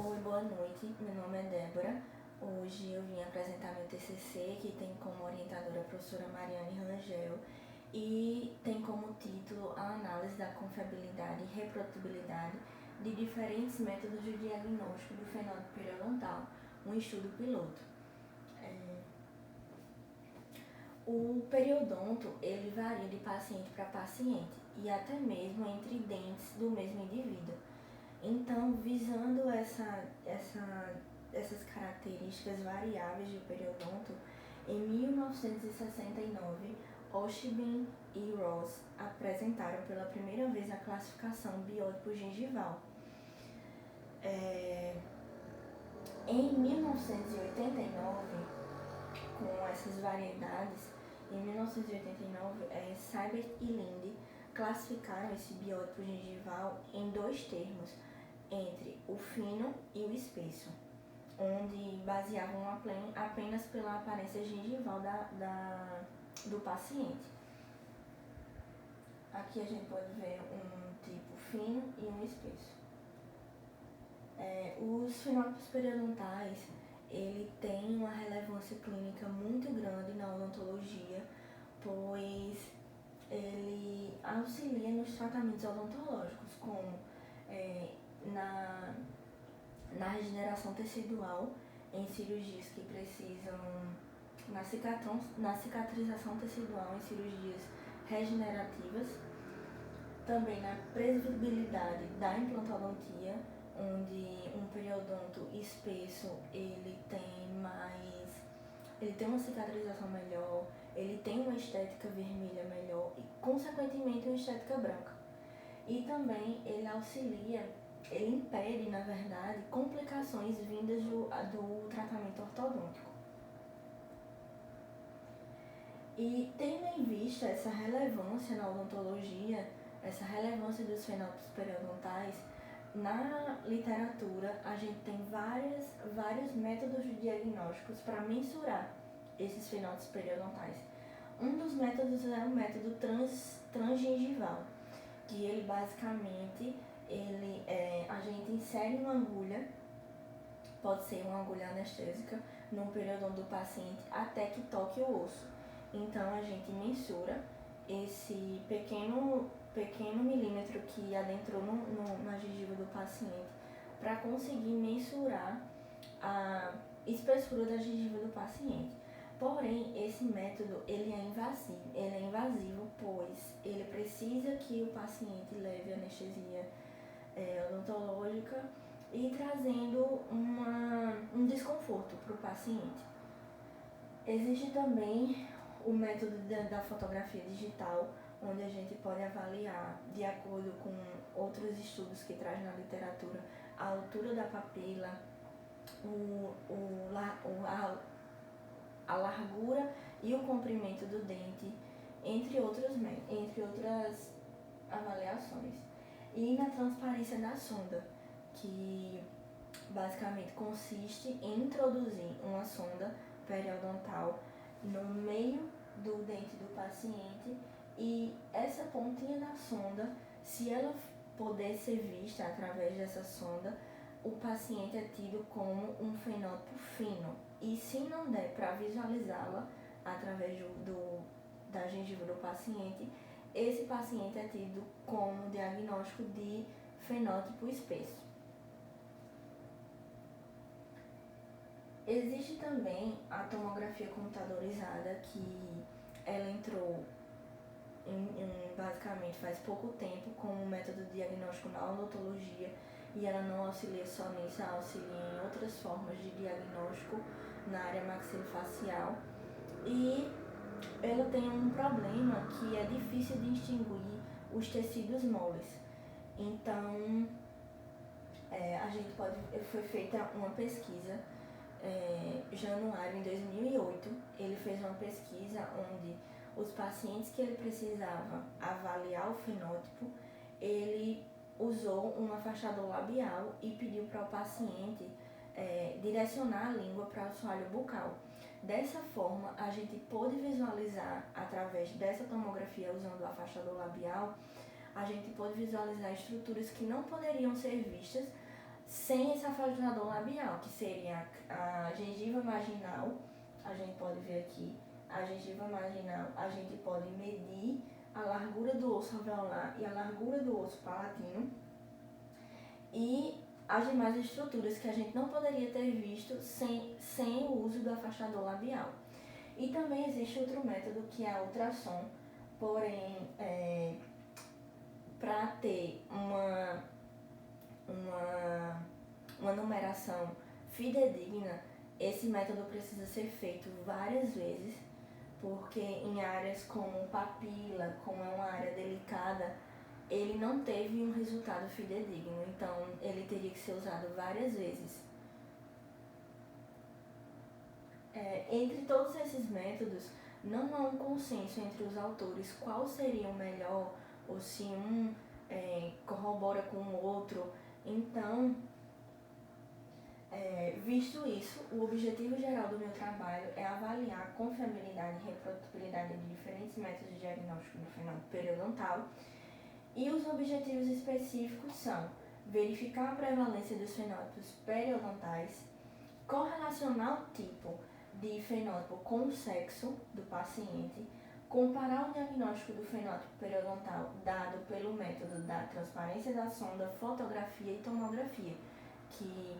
Oi, boa noite. Meu nome é Débora. Hoje eu vim apresentar meu TCC, que tem como orientadora a professora Mariane Rangel, e tem como título a análise da confiabilidade e reprodutibilidade de diferentes métodos de diagnóstico do fenótipo periodontal, um estudo piloto. O periodonto, ele varia de paciente para paciente e até mesmo entre dentes do mesmo indivíduo. Então, visando essas características variáveis do periodonto, em 1969, Oshibin e Ross apresentaram pela primeira vez a classificação biótipo gengival. Em 1989, com essas variedades, em 1989, Seibert e Linde classificaram esse biótipo gengival em dois termos, entre o fino e o espesso, onde baseavam apenas pela aparência gengival do paciente. Aqui a gente pode ver um tipo fino e um espesso. Os fenótipos periodontais, ele tem uma relevância clínica muito grande na odontologia, pois ele auxilia nos tratamentos odontológicos, como na regeneração tecidual, em cirurgias que precisam, na cicatrização tecidual em cirurgias regenerativas, também na previsibilidade da implantodontia, onde um periodonto espesso ele tem uma cicatrização melhor, ele tem uma estética vermelha melhor e, consequentemente, uma estética branca. E também ele impede, na verdade, complicações vindas do tratamento ortodôntico. E tendo em vista essa relevância na odontologia, essa relevância dos fenótipos periodontais, na literatura a gente tem vários métodos de diagnósticos para mensurar esses fenótipos periodontais. Um dos métodos é o método transgengival, que ele basicamente a gente insere uma agulha, pode ser uma agulha anestésica, no periodonto do paciente até que toque o osso. Então a gente mensura esse pequeno milímetro que adentrou na gengiva do paciente para conseguir mensurar a espessura da gengiva do paciente. Porém, esse método ele é invasivo, pois ele precisa que o paciente leve anestesia odontológica e trazendo um desconforto para o paciente. Existe também o método da fotografia digital, onde a gente pode avaliar, de acordo com outros estudos que traz na literatura, a altura da papila, a largura e o comprimento do dente, entre outras avaliações. E na transparência da sonda, que basicamente consiste em introduzir uma sonda periodontal no meio do dente do paciente, e essa pontinha da sonda, se ela puder ser vista através dessa sonda, o paciente é tido como um fenótipo fino, e se não der para visualizá-la através da gengiva do paciente, esse paciente é tido como diagnóstico de fenótipo espesso. Existe também a tomografia computadorizada, que ela entrou basicamente faz pouco tempo como método de diagnóstico na odontologia, e ela não auxilia só nisso, ela auxilia em outras formas de diagnóstico na área maxilofacial. E ela tem um problema, que é difícil de distinguir os tecidos moles. Então, foi feita uma pesquisa, Januário em 2008, ele fez uma pesquisa onde os pacientes que ele precisava avaliar o fenótipo, ele usou um afastador labial e pediu para o paciente direcionar a língua para o assoalho bucal. Dessa forma, a gente pôde visualizar, através dessa tomografia usando o afastador labial, a gente pôde visualizar estruturas que não poderiam ser vistas sem esse afastador labial, que seria a gengiva marginal. A gente pode ver aqui a gengiva marginal, a gente pode medir a largura do osso alveolar e a largura do osso palatino e as demais estruturas que a gente não poderia ter visto sem o uso do afastador labial. E também existe outro método que é a ultrassom, porém, para ter uma numeração fidedigna, esse método precisa ser feito várias vezes, porque em áreas como papila, como é uma área delicada, ele não teve um resultado fidedigno, então ele teria que ser usado várias vezes. Entre todos esses métodos, não há um consenso entre os autores qual seria o melhor, ou se um corrobora com o outro. Então, visto isso, o objetivo geral do meu trabalho é avaliar a confiabilidade e reprodutibilidade de diferentes métodos de diagnóstico do fenótipo periodontal, e os objetivos específicos são verificar a prevalência dos fenótipos periodontais, correlacionar o tipo de fenótipo com o sexo do paciente, comparar o diagnóstico do fenótipo periodontal dado pelo método da transparência da sonda, fotografia e tomografia, que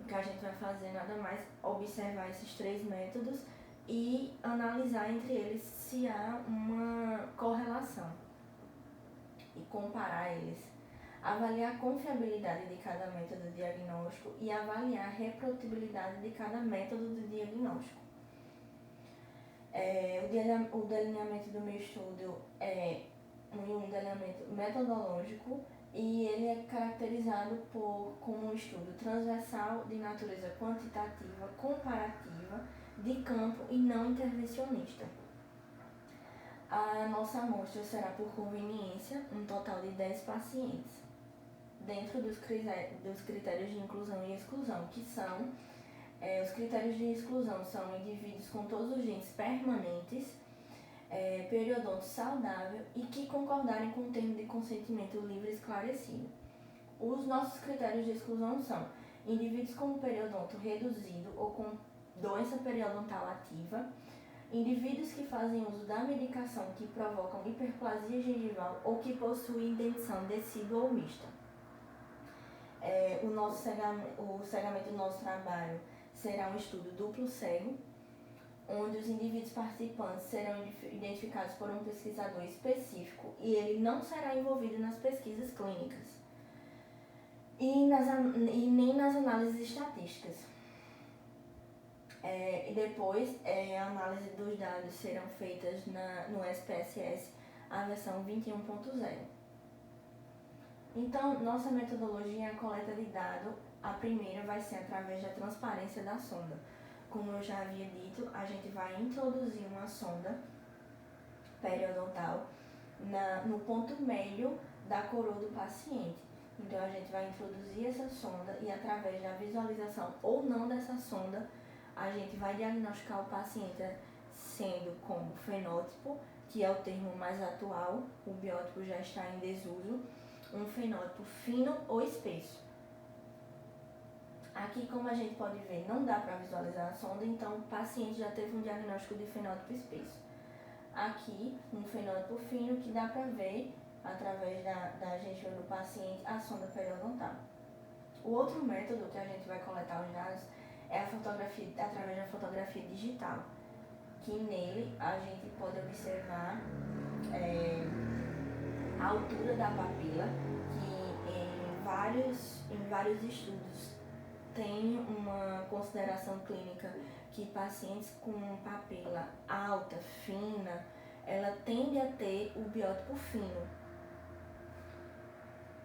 o que a gente vai fazer nada mais observar esses três métodos e analisar entre eles se há uma correlação e comparar eles. Avaliar a confiabilidade de cada método de diagnóstico e avaliar a reprodutibilidade de cada método de diagnóstico. O delineamento do meu estudo é um delineamento metodológico e ele é caracterizado como um estudo transversal de natureza quantitativa, comparativa, de campo e não intervencionista. A nossa amostra será por conveniência, um total de 10 pacientes, dentro dos critérios de inclusão e exclusão, que são, os critérios de exclusão são indivíduos com todos os genes permanentes, periodonto saudável e que concordarem com o termo de consentimento livre e esclarecido. Os nossos critérios de exclusão são indivíduos com periodonto reduzido ou com doença periodontal ativa, indivíduos que fazem uso da medicação que provocam hiperplasia gengival ou que possuem dentição decídua ou mista. O cegamento do nosso trabalho será um estudo duplo cego, onde os indivíduos participantes serão identificados por um pesquisador específico e ele não será envolvido nas pesquisas clínicas e nem nas análises estatísticas. E depois, a análise dos dados serão feitas no SPSS, a versão 21.0. Então, nossa metodologia é a coleta de dados. A primeira vai ser através da transparência da sonda. Como eu já havia dito, a gente vai introduzir uma sonda periodontal no ponto médio da coroa do paciente. Então, a gente vai introduzir essa sonda e, através da visualização ou não dessa sonda, a gente vai diagnosticar o paciente sendo como fenótipo, que é o termo mais atual, o biótipo já está em desuso, um fenótipo fino ou espesso. Aqui, como a gente pode ver, não dá para visualizar a sonda, então o paciente já teve um diagnóstico de fenótipo espesso. Aqui, um fenótipo fino que dá para ver, através da gengiva do paciente, a sonda periodontal. O outro método que a gente vai coletar os dados é a fotografia, através da fotografia digital, que nele a gente pode observar a altura da papila, que em vários estudos tem uma consideração clínica que pacientes com papila alta, fina, ela tende a ter o biótipo fino.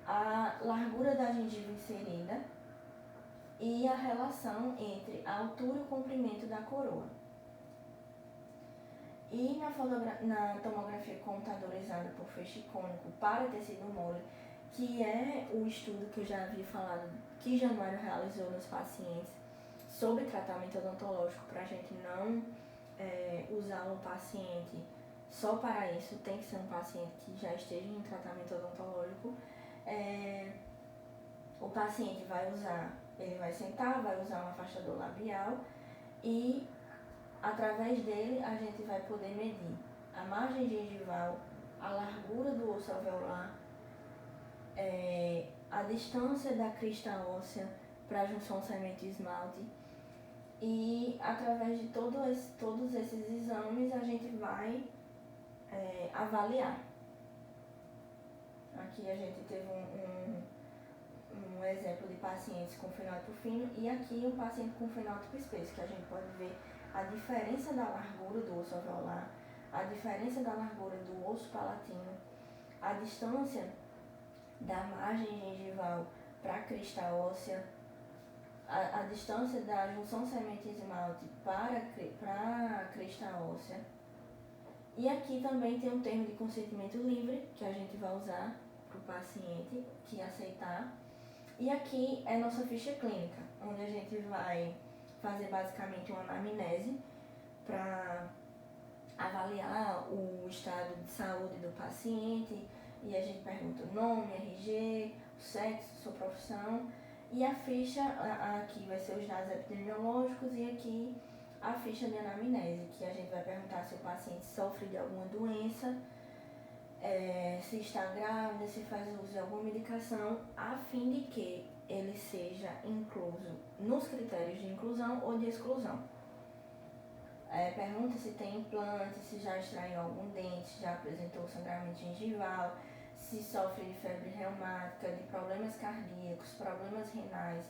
A largura da gengiva inserida e a relação entre a altura e o comprimento da coroa. E na tomografia computadorizada por feixe cônico para tecido mole, que é o estudo que eu já havia falado, que Januário realizou nos pacientes sobre tratamento odontológico, para a gente não usar um paciente só para isso, tem que ser um paciente que já esteja em tratamento odontológico. O paciente ele vai sentar, vai usar um afastador labial e através dele a gente vai poder medir a margem gengival, a largura do osso alveolar, a distância da crista óssea para a junção semente-esmalte, e através de todos esses exames a gente vai avaliar. Aqui a gente teve um exemplo de pacientes com fenótipo fino e aqui um paciente com fenótipo espesso, que a gente pode ver a diferença da largura do osso alveolar, a diferença da largura do osso palatino, a distância da margem gengival para a crista óssea, a distância da junção semente-esmalte para a crista óssea. E aqui também tem um termo de consentimento livre, que a gente vai usar para o paciente que aceitar. E aqui é nossa ficha clínica, onde a gente vai fazer basicamente uma anamnese para avaliar o estado de saúde do paciente, e a gente pergunta o nome, RG, o sexo, sua profissão, e a ficha, aqui vai ser os dados epidemiológicos e aqui a ficha de anamnese, que a gente vai perguntar se o paciente sofre de alguma doença, se está grávida, se faz uso de alguma medicação, a fim de que ele seja incluso nos critérios de inclusão ou de exclusão. Pergunta se tem implante, se já extraiu algum dente, se já apresentou sangramento gengival, se sofre de febre reumática, de problemas cardíacos, problemas renais.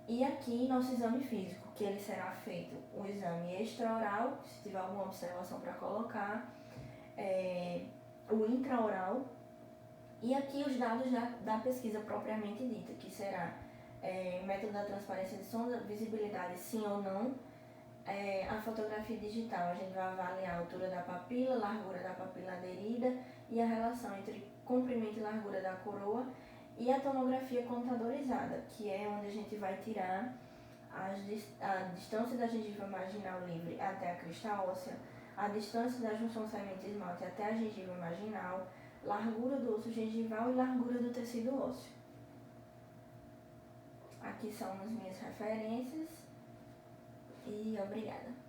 E aqui nosso exame físico, que ele será feito o exame extraoral, se tiver alguma observação para colocar, o intraoral, e aqui os dados da pesquisa propriamente dita, que será método da transparência de sonda, visibilidade sim ou não, a fotografia digital, a gente vai avaliar a altura da papila, largura da papila aderida e a relação entre comprimento e largura da coroa, e a tomografia computadorizada, que é onde a gente vai tirar a distância da gengiva marginal livre até a crista óssea, a distância da junção semente-esmalte até a gengiva marginal, largura do osso gengival e largura do tecido ósseo. Aqui são as minhas referências e obrigada.